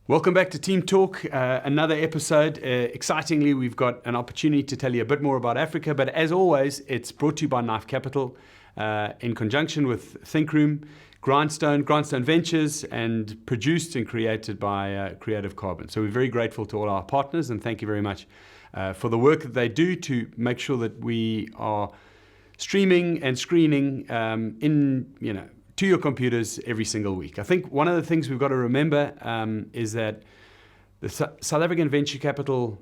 Welcome back to Team Talk, another episode. Excitingly, we've got an opportunity to tell you a bit more about Africa, but as always, it's brought to you by Knife Capital in conjunction with Thinkroom, Grindstone Ventures, and produced and created by CreativCarbon. So we're very grateful to all our partners, and thank you very much for the work that they do to make sure that we are streaming and screening to your computers every single week. I think one of the things we've got to remember is that the South African venture capital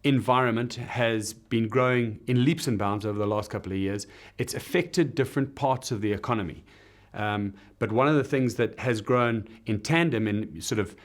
environment has been growing in leaps and bounds over the last couple of years. It's affected different parts of the economy. But one of the things that has grown in tandem, in sort of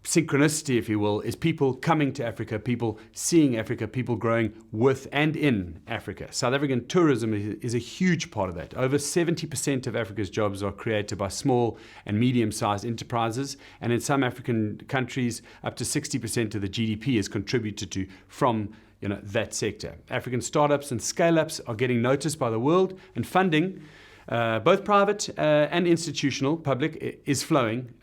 synchronicity, if you will, is people coming to Africa, people seeing Africa, people growing with and in Africa. South African tourism is a huge part of that. Over 70% of Africa's jobs are created by small and medium-sized enterprises, and in some African countries, up to 60% of the GDP is contributed from that sector. African startups and scale-ups are getting noticed by the world, and funding, both private and institutional, public, is flowing.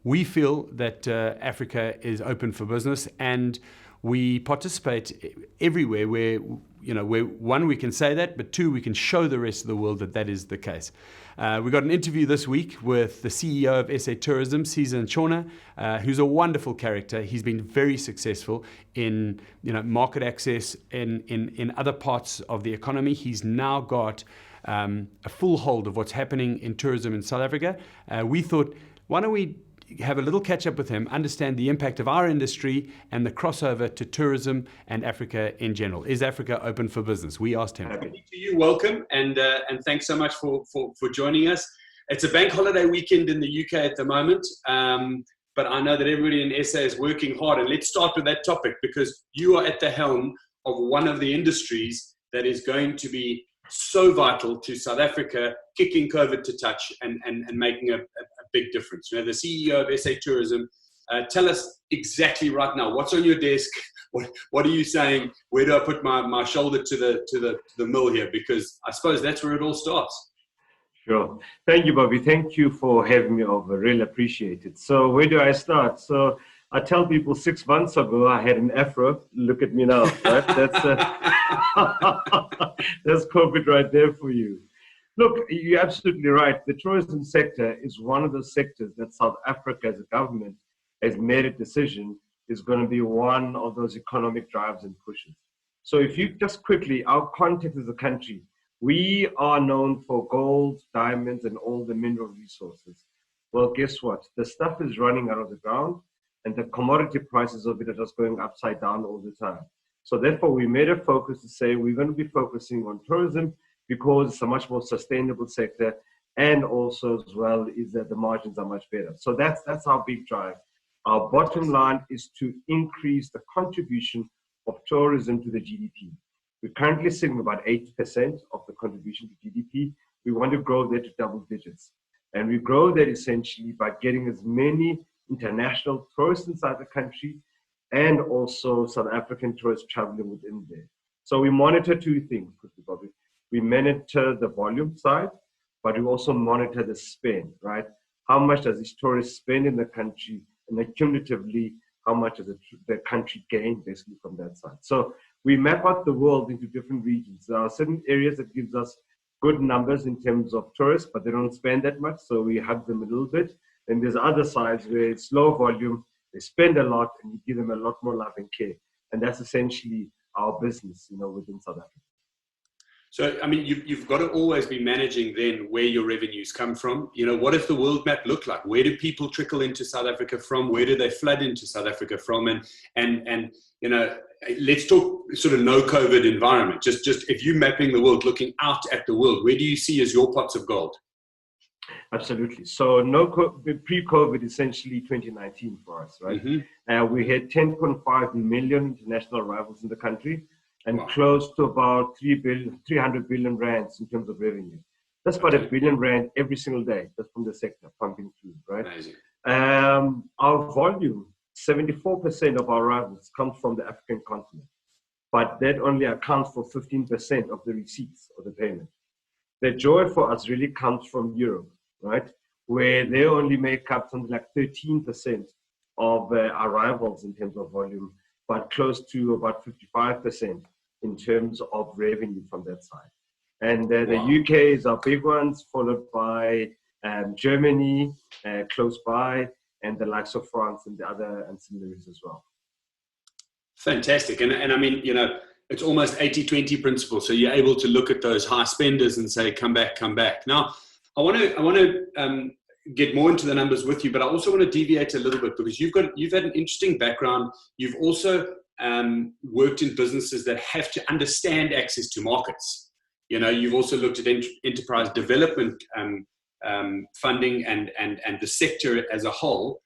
We feel that Africa is open for business, and we participate everywhere where one, we can say that, but two, we can show the rest of the world that is the case. We got an interview this week with the CEO of SA Tourism, Sisa Ntshona, who's a wonderful character. He's been very successful in market access in other parts of the economy. He's now got a full hold of what's happening in tourism in South Africa. We thought, why don't we have a little catch up with him, understand the impact of our industry and the crossover to tourism and Africa in general. Is Africa open for business? We asked him. Happy to you. Welcome, and thanks so much for joining us. It's a bank holiday weekend in the UK at the moment, but I know that everybody in SA is working hard. And let's start with that topic, because you are at the helm of one of the industries that is going to be so vital to South Africa, kicking COVID to touch and making a big difference. The CEO of SA Tourism, tell us exactly right now, what's on your desk? What are you saying? Where do I put my shoulder to the mill here? Because I suppose that's where it all starts. Sure. Thank you, Bobby. Thank you for having me over. Really appreciate it. So where do I start? So I tell people 6 months ago I had an afro. Look at me now, right? That's COVID right there for you. Look, you're absolutely right. The tourism sector is one of those sectors that South Africa as a government has made a decision is going to be one of those economic drives and pushes. So if you just quickly, our context as a country, we are known for gold, diamonds, and all the mineral resources. Well, guess what? The stuff is running out of the ground, and the commodity prices of it are just going upside down all the time. So therefore, we made a focus to say we're going to be focusing on tourism because it's a much more sustainable sector, and also as well is that the margins are much better. So that's our big drive. Our bottom line is to increase the contribution of tourism to the GDP. We're currently sitting about 8% of the contribution to GDP. We want to grow that to double digits. And we grow that essentially by getting as many international tourists inside the country and also South African tourists traveling within there. So we monitor two things, Bobby. We monitor the volume side, but we also monitor the spend, right? How much does this tourist spend in the country, and cumulatively, how much does the country gain basically from that side? So we map out the world into different regions. There are certain areas that gives us good numbers in terms of tourists, but they don't spend that much, so we hug them a little bit. And there's other sides where it's low volume, they spend a lot, and we give them a lot more love and care. And that's essentially our business, within South Africa. So, I mean, you've got to always be managing then where your revenues come from. What does the world map look like? Where do people trickle into South Africa from? Where do they flood into South Africa from? And let's talk sort of no COVID environment. Just if you're mapping the world, looking out at the world, where do you see as your pots of gold? Absolutely. So pre-COVID, essentially 2019 for us, right? Mm-hmm. We had 10.5 million international arrivals in the country, and close to about 300 billion rands in terms of revenue. That's about R1 billion every single day, just from the sector pumping through, right? Amazing. Our volume, 74% of our arrivals comes from the African continent, but that only accounts for 15% of the receipts or the payment. The joy for us really comes from Europe, right? where they only make up something like 13% of arrivals in terms of volume, but close to about 55% in terms of revenue from that side. And the UK is our big ones, followed by Germany, close by, and the likes of France and the other ancillaries as well. Fantastic. And I mean, you know, it's almost 80-20 principle. So you're able to look at those high spenders and say, come back, come back. Now, I want to get more into the numbers with you, but I also want to deviate a little bit because you've had an interesting background. You've also worked in businesses that have to understand access to markets. You know, you've also looked at enterprise development funding and the sector as a whole.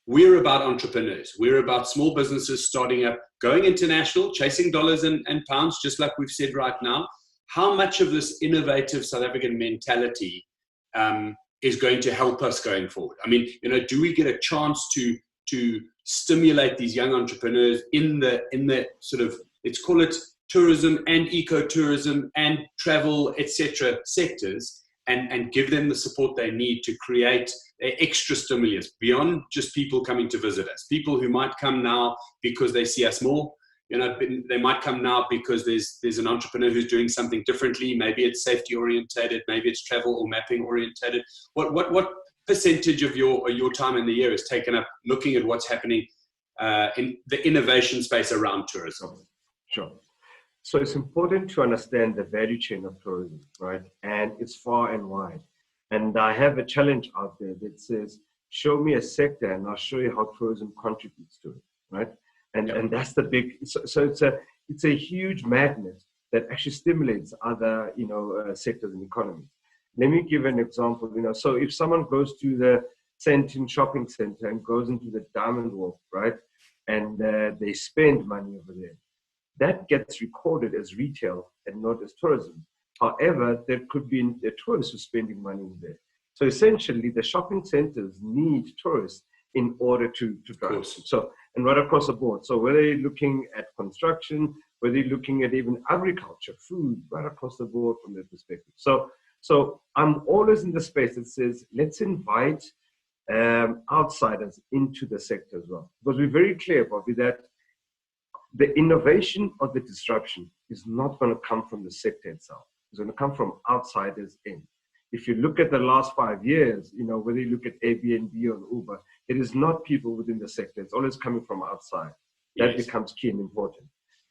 We're about entrepreneurs. We're about small businesses starting up, going international, chasing dollars and pounds, just like we've said right now. How much of this innovative South African mentality is going to help us going forward? I mean, you know, do we get a chance to stimulate these young entrepreneurs in the sort of, let's call it tourism and ecotourism and travel, etc. sectors, and give them the support they need to create extra stimulus beyond just people coming to visit us. People who might come now because they see us more. You know, they might come now because there's an entrepreneur who's doing something differently. Maybe it's safety orientated, maybe it's travel or mapping orientated. What percentage of your time in the year is taken up looking at what's happening in the innovation space around tourism? Sure. So it's important to understand the value chain of tourism, right? And it's far and wide. And I have a challenge out there that says, show me a sector and I'll show you how tourism contributes to it, right? And that's the big, so it's a huge magnet that actually stimulates other, sectors and economies. Let me give an example, so if someone goes to the Sandton shopping center and goes into the Diamond Walk, right? And they spend money over there. That gets recorded as retail and not as tourism. However, there could be a tourist who's spending money in there. So essentially, the shopping centers need tourists in order to drive. So, and right across the board. So whether you're looking at construction, whether you're looking at even agriculture, food, right across the board from that perspective. So I'm always in the space that says, let's invite outsiders into the sector as well. Because we're very clear, Bobby, that the innovation or the disruption is not going to come from the sector itself. It's going to come from outsiders in. If you look at the last 5 years, whether you look at Airbnb or Uber, it is not people within the sector. It's always coming from outside. That becomes key and important.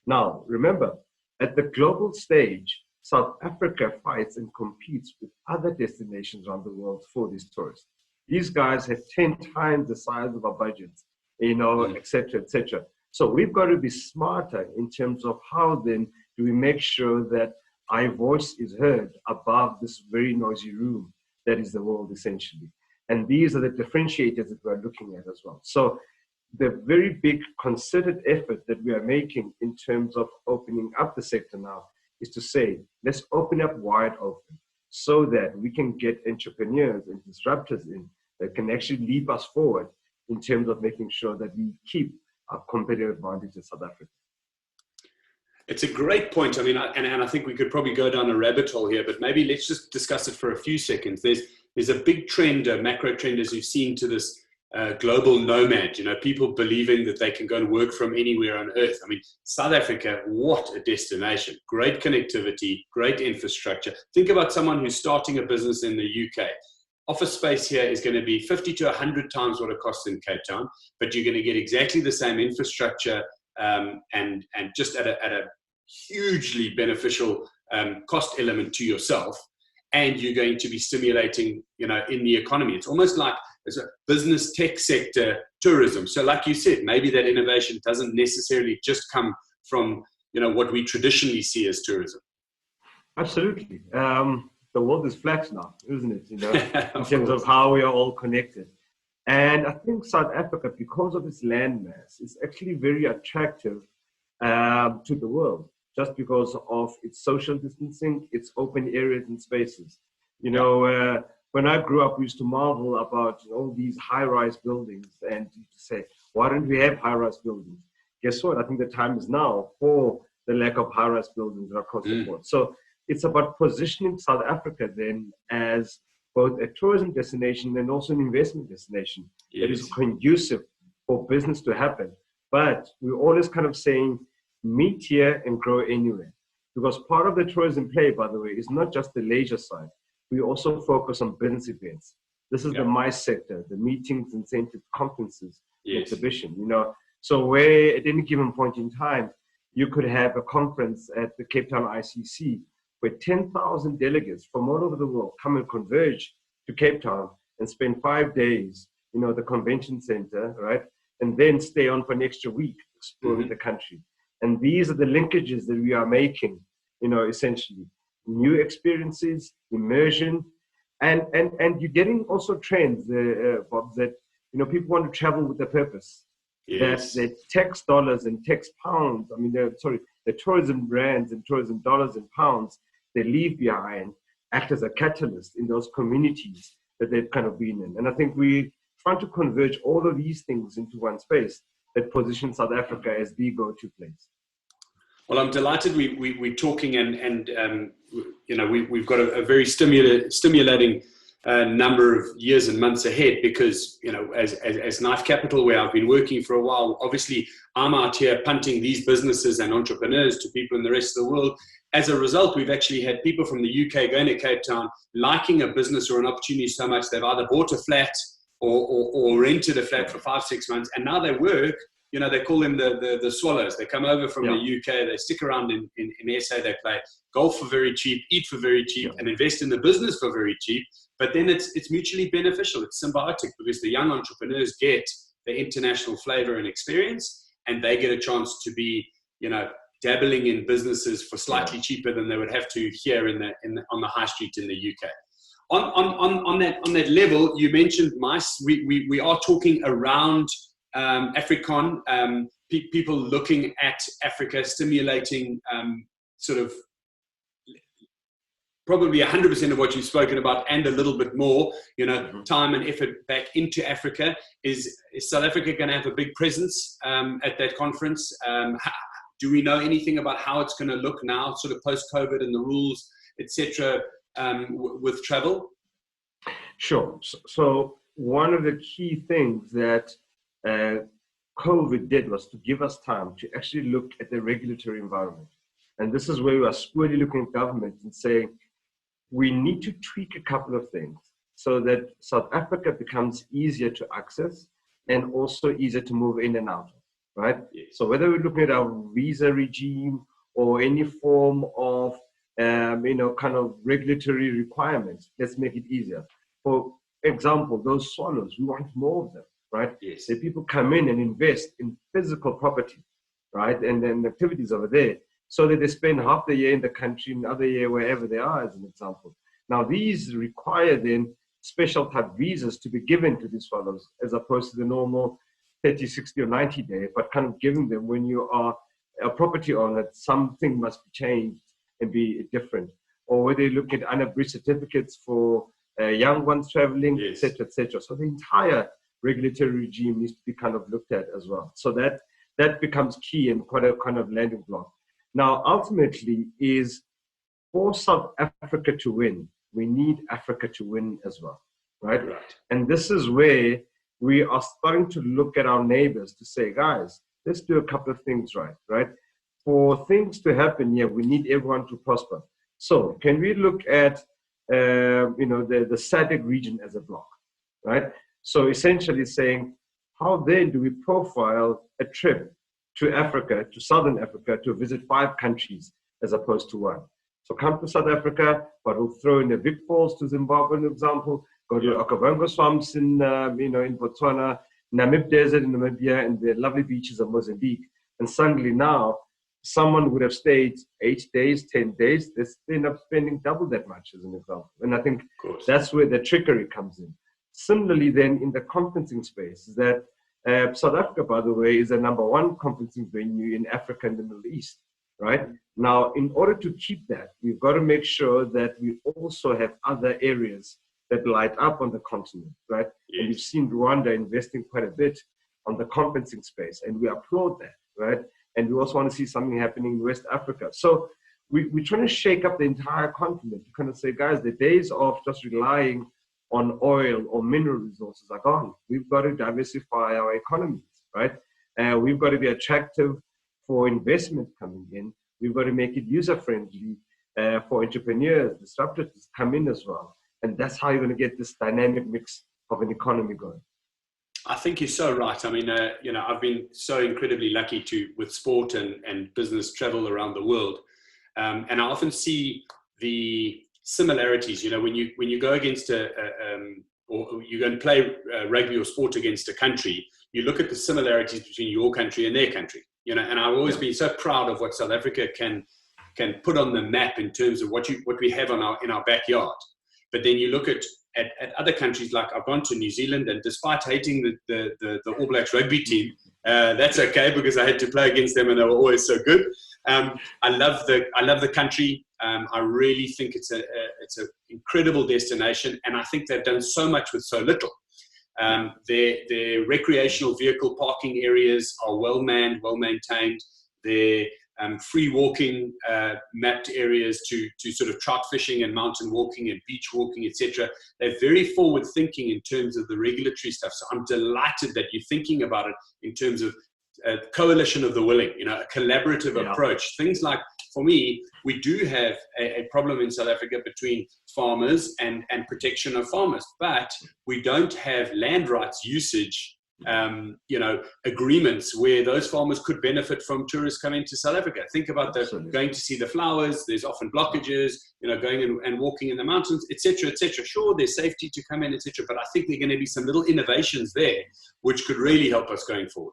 Now, remember, at the global stage, South Africa fights and competes with other destinations around the world for these tourists. These guys have 10 times the size of our budgets, et cetera, et cetera. So we've got to be smarter in terms of how then do we make sure that our voice is heard above this very noisy room that is the world essentially. And these are the differentiators that we're looking at as well. So the very big concerted effort that we are making in terms of opening up the sector now is to say, let's open up wide open so that we can get entrepreneurs and disruptors in that can actually leap us forward in terms of making sure that we keep our competitive advantage in South Africa. It's a great point. I mean, and I think we could probably go down a rabbit hole here, but maybe let's just discuss it for a few seconds. There's a big trend, a macro trend, as you've seen, to this global nomad, people believing that they can go and work from anywhere on earth. I mean, South Africa, what a destination. Great connectivity, great infrastructure. Think about someone who's starting a business in the UK. Office space here is going to be 50 to 100 times what it costs in Cape Town, but you're going to get exactly the same infrastructure and just at a hugely beneficial cost element to yourself, and you're going to be stimulating, in the economy. It's almost like there's a business tech sector tourism. So like you said, maybe that innovation doesn't necessarily just come from, what we traditionally see as tourism. Absolutely. The world is flat now, isn't it? In terms of how we are all connected. And I think South Africa, because of its landmass, is actually very attractive to the world, just because of its social distancing, its open areas and spaces. When I grew up, we used to marvel about all these high-rise buildings and say, why don't we have high-rise buildings? Guess what? I think the time is now for the lack of high-rise buildings across the board. So it's about positioning South Africa then as both a tourism destination and also an investment destination that is conducive for business to happen. But we're always kind of saying, meet here and grow anywhere. Because part of the tourism play, by the way, is not just the leisure side. We also focus on business events. This is the MICE sector, the meetings, incentive, conferences, exhibition, you know. So where at any given point in time, you could have a conference at the Cape Town ICC where 10,000 delegates from all over the world come and converge to Cape Town and spend 5 days, you know, the convention center, right? And then stay on for an extra week exploring the country. And these are the linkages that we are making, you know, essentially. New experiences, immersion, and you're getting also trends, Bob, that, you know, people want to travel with a purpose. That tax dollars and tax pounds, I mean, the tourism rands and tourism dollars and pounds, they leave behind, act as a catalyst in those communities that they've kind of been in. And I think we trying to converge all of these things into one space that positions South Africa as the go-to place. Well, I'm delighted we're talking, and you know, we've got a very stimulating number of years and months ahead, because, you know, as Knife Capital, where I've been working for a while, obviously I'm out here punting these businesses and entrepreneurs to people in the rest of the world. As a result, we've actually had people from the UK going to Cape Town, liking a business or an opportunity so much they've either bought a flat or rented a flat for 5-6 months, and now they work. You know, they call them the swallows. They come over from the UK, they stick around in SA, they play golf for very cheap, eat for very cheap, and invest in the business for very cheap. But then it's mutually beneficial. It's symbiotic, because the young entrepreneurs get the international flavor and experience, and they get a chance to be, you know, dabbling in businesses for slightly cheaper than they would have to here on the high street in the UK. On that level, you mentioned MICE. We are talking around Africon, people looking at Africa, stimulating sort of probably 100% of what you've spoken about and a little bit more, you know, time and effort back into Africa. Is South Africa going to have a big presence at that conference? Do we know anything about how it's going to look now, sort of post-COVID, and the rules, etc., with travel? Sure. So one of the key things that COVID did was to give us time to actually look at the regulatory environment. And this is where we are squarely looking at government and saying, we need to tweak a couple of things so that South Africa becomes easier to access and also easier to move in and out, right? So whether we're looking at our visa regime or any form of, you know, kind of regulatory requirements, let's make it easier. For example, those swallows, we want more of them, right? So people come in and invest in physical property, right? And then activities over there, so that they spend half the year in the country, another year wherever they are, as an example. Now, these require then special type visas to be given to these swallows, as opposed to the normal 30, 60 or 90 day, but kind of giving them when you are a property owner, something must be changed and be different. Or whether you look at unabridged certificates for young ones traveling, et cetera, et cetera. So the entire regulatory regime needs to be kind of looked at as well. So that becomes key and quite a kind of landing block. Now, ultimately, is for South Africa to win, we need Africa to win as well, right? And this is where we are starting to look at our neighbors to say, guys, let's do a couple of things right? For things to happen here, we need everyone to prosper. So can we look at, you know, the SADC region as a block, right? So essentially saying, how then do we profile a trip to Africa, to Southern Africa, to visit 5 countries as opposed to 1? So come to South Africa, but we'll throw in the Vic Falls to Zimbabwe, an example, go to Okavango swamps in, you know, in Botswana, Namib Desert in Namibia, and the lovely beaches of Mozambique. And suddenly now, someone would have stayed 8 days, 10 days, they end up spending double that much, as an example. And I think that's where the trickery comes in. Similarly, then, in the conferencing space, is that South Africa, by the way, is the #1 conferencing venue in Africa and the Middle East, right? Now, in order to keep that, we've got to make sure that we also have other areas that light up on the continent, right? And we've seen Rwanda investing quite a bit on the conferencing space, and we applaud that, right? And we also want to see something happening in West Africa. So we're trying to shake up the entire continent to kind of say, guys, the days of just relying on oil or mineral resources are gone. We've got to diversify our economies, right? We've got to be attractive for investment coming in. We've got to make it user-friendly for entrepreneurs, disruptors to come in as well. And that's how you're going to get this dynamic mix of an economy going. I think you're so right. I mean, I've been so incredibly lucky with sport and business travel around the world. And I often see the similarities, when you go against or you go and play rugby or sport against a country, you look at the similarities between your country and their country, and I've always been so proud of what South Africa can put on the map in terms of what we have in our backyard. But then you look at other countries, like I've gone to New Zealand, and despite hating the All Blacks rugby team, that's okay because I had to play against them and they were always so good. I love the country. I really think it's an incredible destination, and I think they've done so much with so little. Their recreational vehicle parking areas are well manned, well maintained. Their free walking mapped areas to sort of trout fishing and mountain walking and beach walking, etc. They're very forward thinking in terms of the regulatory stuff. So I'm delighted that you're thinking about it in terms of a coalition of the willing, a collaborative approach. Things like, for me, we do have a problem in South Africa between farmers and protection of farmers, but we don't have land rights usage agreements where those farmers could benefit from tourists coming to South Africa. Think about going to see the flowers. There's often blockages, going and walking in the mountains, etc., etc. Sure, there's safety to come in, etc. But I think there are going to be some little innovations there which could really help us going forward.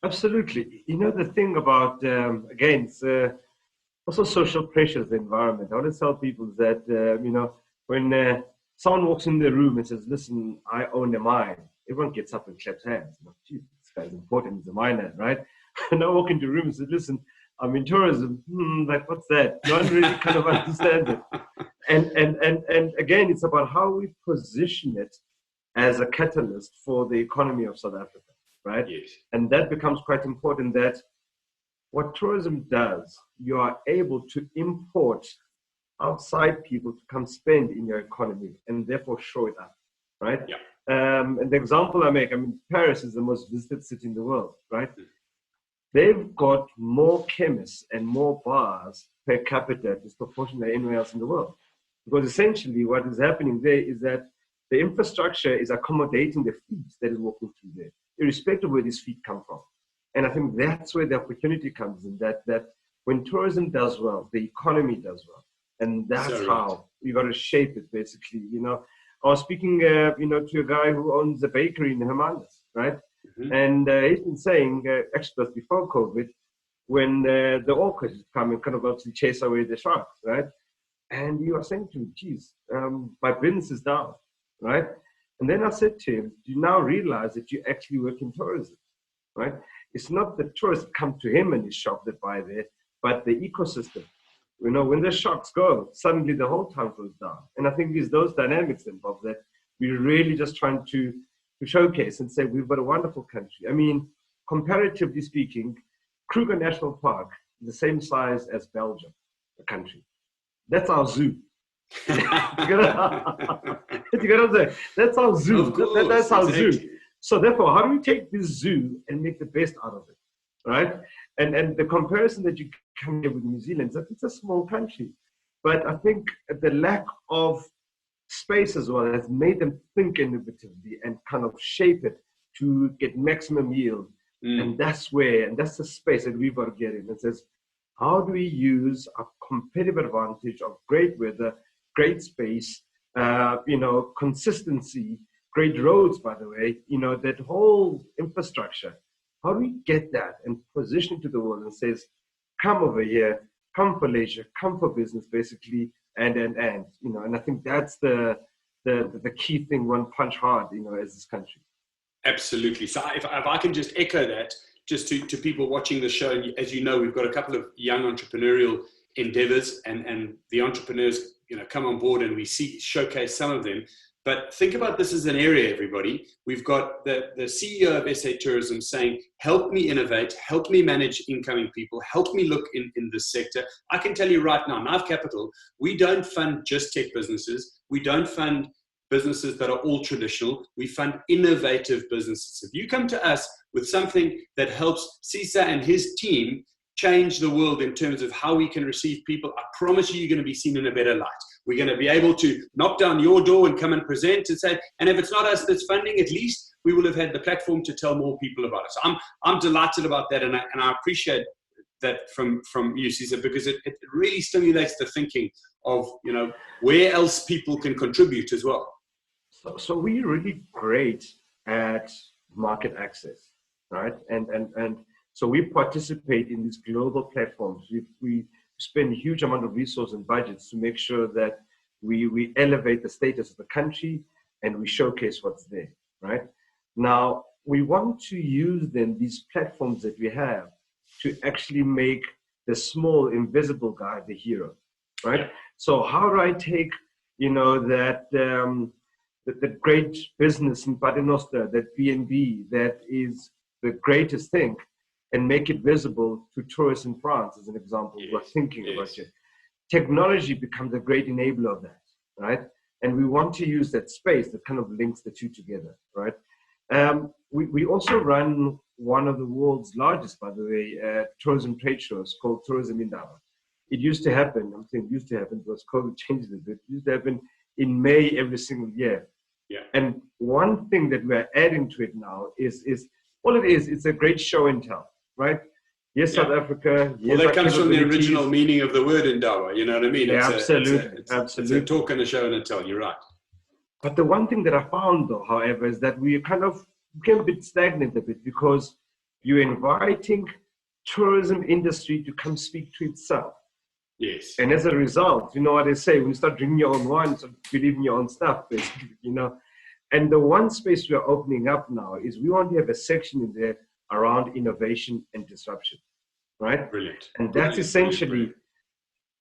Absolutely. The thing about, again, it's also social pressures, the environment. I want to tell people that, when someone walks in the room and says, listen, I own a mine, everyone gets up and claps hands. Gee, this guy's important, he's a miner, right? And I walk into the room and say, listen, I'm in tourism. Like, what's that? No one really kind of understands it. And again, it's about how we position it as a catalyst for the economy of South Africa, right? Yes. And that becomes quite important, that what tourism does, you are able to import outside people to come spend in your economy and therefore show it up, right? Yeah. And the example I make, Paris is the most visited city in the world, right? They've got more chemists and more bars per capita disproportionate to anywhere else in the world. Because essentially what is happening there is that the infrastructure is accommodating the fleet that is walking through there, irrespective of where these feet come from. And I think that's where the opportunity comes in, that when tourism does well, the economy does well. And that's how you got to shape it, basically. I was speaking, to a guy who owns a bakery in Hermanus, right? Mm-hmm. And he's been saying, actually, just before COVID, when the orcas come and kind of obviously chase away the sharks, right? And he was saying to me, geez, my business is down, right? And then I said to him, do you now realize that you actually work in tourism, right? It's not the tourists come to him and his shop that buy there, but the ecosystem. When the sharks go, suddenly the whole town goes down. And I think it's those dynamics involved that we're really just trying to showcase and say we've got a wonderful country. Comparatively speaking, Kruger National Park is the same size as Belgium, the country. That's our zoo. You gotta say, that's our zoo. That's our zoo. So therefore, how do we take this zoo and make the best out of it, right? And the comparison that you come here with New Zealand is that it's a small country. But I think the lack of space as well has made them think innovatively and kind of shape it to get maximum yield. And that's the space that we've got to get in. It says, how do we use a competitive advantage of great weather, great space, consistency, great roads, by the way, that whole infrastructure. How do we get that and position it to the world and says, come over here, come for leisure, come for business, basically, and I think that's the key thing, one punch hard, as this country. Absolutely. So if I can just echo that, just to people watching the show, as you know, we've got a couple of young entrepreneurial endeavors and the entrepreneurs, come on board and we showcase some of them. But think about this as an area, everybody. We've got the CEO of SA Tourism saying, help me innovate, help me manage incoming people, help me look in this sector. I can tell you right now, Knife Capital, we don't fund just tech businesses. We don't fund businesses that are all traditional. We fund innovative businesses. If you come to us with something that helps Sisa and his team change the world in terms of how we can receive people, I promise you're going to be seen in a better light. We're going to be able to knock down your door and come and present and say, and if it's not us that's funding, at least we will have had the platform to tell more people about it. So I'm delighted about that, and I appreciate that from you, Sisa, because it really stimulates the thinking of, you know, where else people can contribute as well. So we're really great at market access, right? And so we participate in these global platforms. We spend a huge amount of resource and budgets to make sure that we elevate the status of the country and we showcase what's there, right? Now, we want to use then these platforms that we have to actually make the small invisible guy the hero, right? Yeah. So how do I take, you know, that the great business in Paternoster, that B&B, that is the greatest thing, and make it visible to tourists in France, as an example, who are thinking about it. Technology becomes a great enabler of that, right? And we want to use that space that kind of links the two together, right? We also run one of the world's largest, by the way, tourism trade shows called Tourism Indaba. It used to happen, I'm saying used to happen because COVID changed it a bit. It used to happen in May every single year. Yeah. And one thing that we're adding to it now is all it is, it's a great show and tell, right? Yes, yeah. South Africa. Yes, well, that comes from the original meaning of the word Indaba, you know what I mean? Yeah, absolutely. It's a talk and a show and a tell, you're right. But the one thing that I found, though, however, is that we kind of became a bit stagnant a bit, because you're inviting tourism industry to come speak to itself. Yes. And as a result, you know what they say, when you start drinking your own wine, so believe in your own stuff, basically, you know. And the one space we're opening up now is we want to have a section in there around innovation and disruption, right? Brilliant. And that's essentially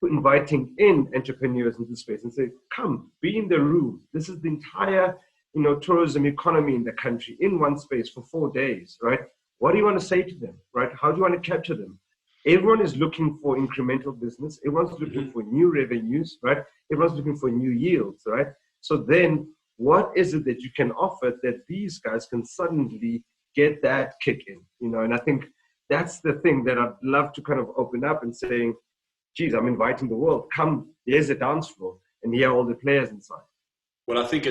inviting in entrepreneurs into space and say, come, be in the room. This is the entire, you know, tourism economy in the country in one space for 4 days, right? What do you want to say to them, right? How do you want to capture them? Everyone is looking for incremental business. Everyone's looking for new revenues, right? Everyone's looking for new yields, right? So then what is it that you can offer that these guys can suddenly get that kick in, you know? And I think that's the thing that I'd love to kind of open up and saying, geez, I'm inviting the world. Come, here's a dance floor, and here are all the players inside. Well, I think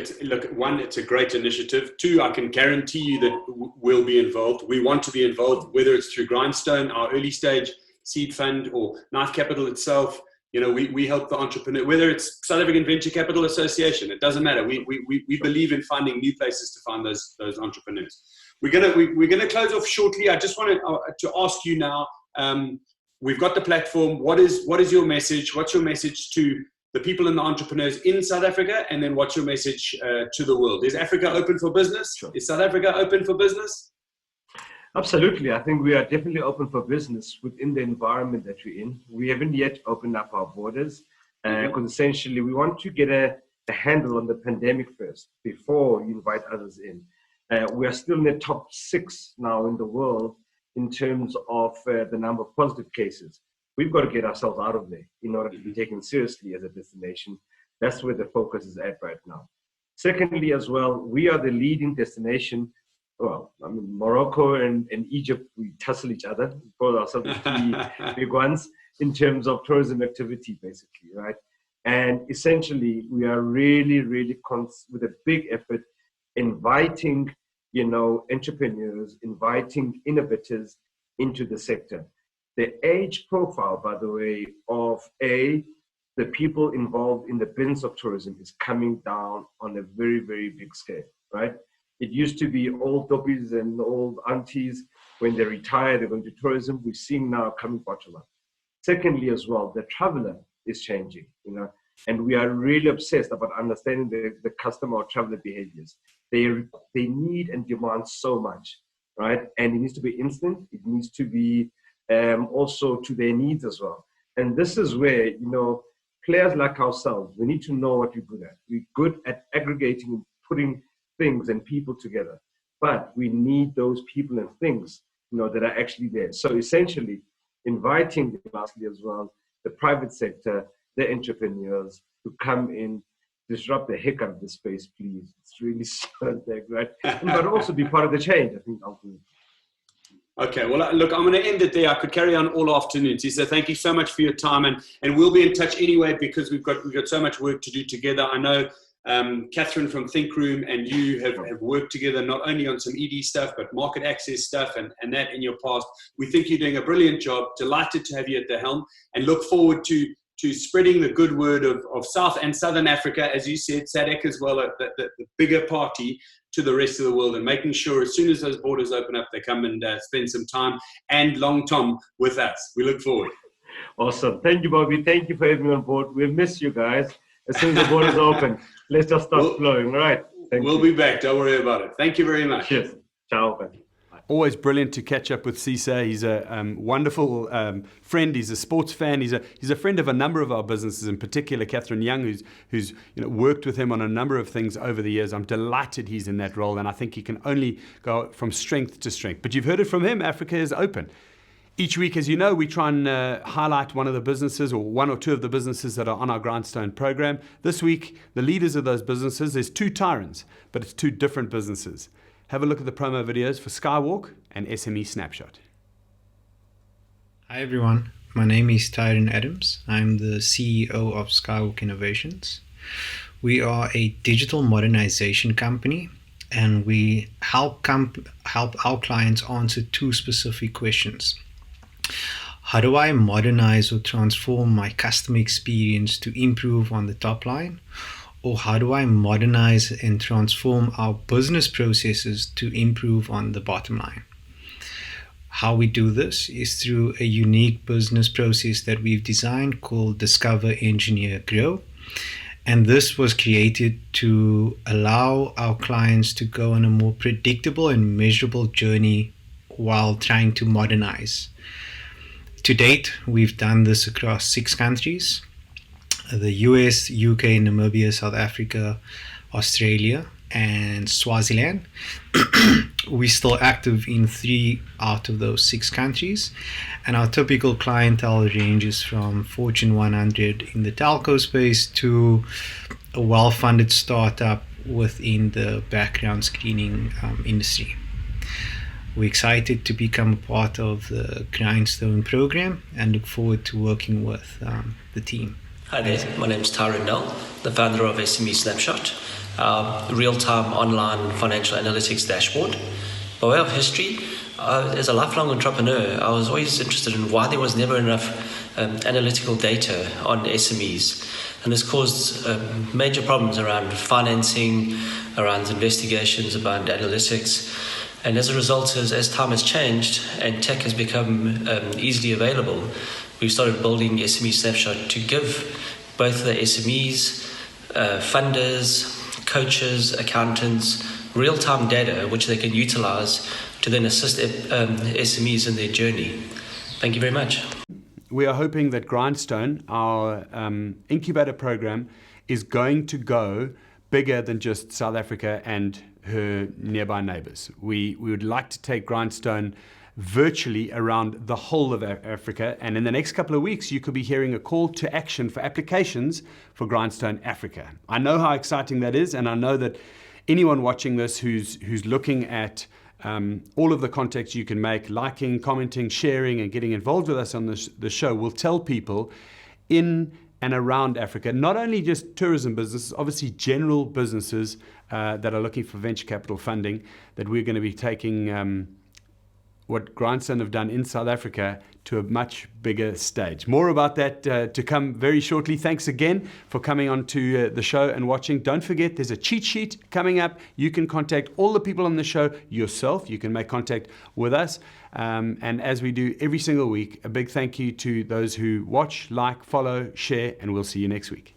one, it's a great initiative. Two, I can guarantee you that we'll be involved. We want to be involved, whether it's through Grindstone, our early stage seed fund, or Knife Capital itself. You know, we help the entrepreneur, whether it's South African Venture Capital Association, it doesn't matter. We believe in finding new places to find those entrepreneurs. We're gonna close off shortly. I just wanted to ask you now. We've got the platform. What is your message? What's your message to the people and the entrepreneurs in South Africa? And then what's your message to the world? Is Africa open for business? Sure. Is South Africa open for business? Absolutely. I think we are definitely open for business within the environment that we're in. We haven't yet opened up our borders because essentially we want to get a handle on the pandemic first before you invite others in. We are still in the top 6 now in the world in terms of the number of positive cases. We've got to get ourselves out of there in order to be taken seriously as a destination. That's where the focus is at right now. Secondly, as well, we are the leading destination. Well, I mean, Morocco and Egypt, we tussle each other. We call ourselves the big ones in terms of tourism activity, basically, right? And essentially, we are really, really with a big effort inviting, you know, entrepreneurs, inviting innovators into the sector. The age profile, by the way, of the people involved in the business of tourism is coming down on a very, very big scale, right? It used to be old doppies and old aunties. When they retire, they're going to tourism. We're seeing now coming bottom up. Secondly, as well, the traveler is changing, you know, and we are really obsessed about understanding the customer or traveler behaviors. They need and demand so much, right? And it needs to be instant. It needs to be also to their needs as well. And this is where, you know, players like ourselves, we need to know what we're good at. We're good at aggregating and putting things and people together, but we need those people and things, you know, that are actually there. So essentially inviting, lastly as well, the private sector, the entrepreneurs to come in disrupt the heck out of the space, please. It's really something, right? But also be part of the change, I think, ultimately. Okay, well, look, I'm going to end it there. I could carry on all afternoon. So thank you so much for your time, and we'll be in touch anyway because we've got so much work to do together. I know Catherine from Thinkroom and you have worked together not only on some ED stuff, but market access stuff and that in your past. We think you're doing a brilliant job. Delighted to have you at the helm and look forward to spreading the good word of South and Southern Africa, as you said, SADC as well, the bigger party to the rest of the world, and making sure as soon as those borders open up, they come and spend some time and long term with us. We look forward. Awesome. Thank you, Bobby. Thank you for having me on board. We'll miss you guys. As soon as the borders open, let's just start flowing. All right. We'll be back. Don't worry about it. Thank you very much. Cheers. Ciao. Always brilliant to catch up with Sisa. He's a wonderful friend. He's a sports fan. He's a friend of a number of our businesses, in particular Catherine Young, who's worked with him on a number of things over the years. I'm delighted he's in that role, and I think he can only go from strength to strength. But you've heard it from him. Africa is open. Each week, as you know, we try and highlight one of the businesses or one or two of the businesses that are on our Grindstone program. This week, the leaders of those businesses, there's two tyrants, but it's two different businesses. Have a look at the promo videos for Skywalk and SME Snapshot. Hi everyone, my name is Tyron Adams. I'm the CEO of Skywalk Innovations. We are a digital modernization company, and we help our clients answer two specific questions. How do I modernize or transform my customer experience to improve on the top line? Or how do I modernize and transform our business processes to improve on the bottom line? How we do this is through a unique business process that we've designed called Discover, Engineer, Grow. And this was created to allow our clients to go on a more predictable and measurable journey while trying to modernize. To date, we've done this across 6 countries. The US, UK, Namibia, South Africa, Australia, and Swaziland. We're still active in 3 out of those 6 countries. And our typical clientele ranges from Fortune 100 in the telco space to a well-funded startup within the background screening industry. We're excited to become a part of the Grindstone program and look forward to working with the team. Hi there, my name is Tyron Nell, the founder of SME Snapshot, a real-time online financial analytics dashboard. By way of history, as a lifelong entrepreneur, I was always interested in why there was never enough analytical data on SMEs. And this caused major problems around financing, around investigations, about analytics. And as a result, as time has changed and tech has become easily available, we started building SME Snapshot to give both the SMEs, funders, coaches, accountants, real-time data which they can utilize to then assist SMEs in their journey. Thank you very much. We are hoping that Grindstone, our incubator program, is going to go bigger than just South Africa and her nearby neighbors. We would like to take Grindstone virtually around the whole of Africa, and in the next couple of weeks you could be hearing a call to action for applications for Grindstone Africa. I know how exciting that is, and I know that anyone watching this who's looking at all of the contacts you can make, liking, commenting, sharing, and getting involved with us on the show, will tell people in and around Africa, not only just tourism businesses, obviously general businesses that are looking for venture capital funding, that we're going to be taking what Grindstone have done in South Africa to a much bigger stage. More about that to come very shortly. Thanks again for coming on to the show and watching. Don't forget, there's a cheat sheet coming up. You can contact all the people on the show yourself. You can make contact with us. And as we do every single week, a big thank you to those who watch, like, follow, share, and we'll see you next week.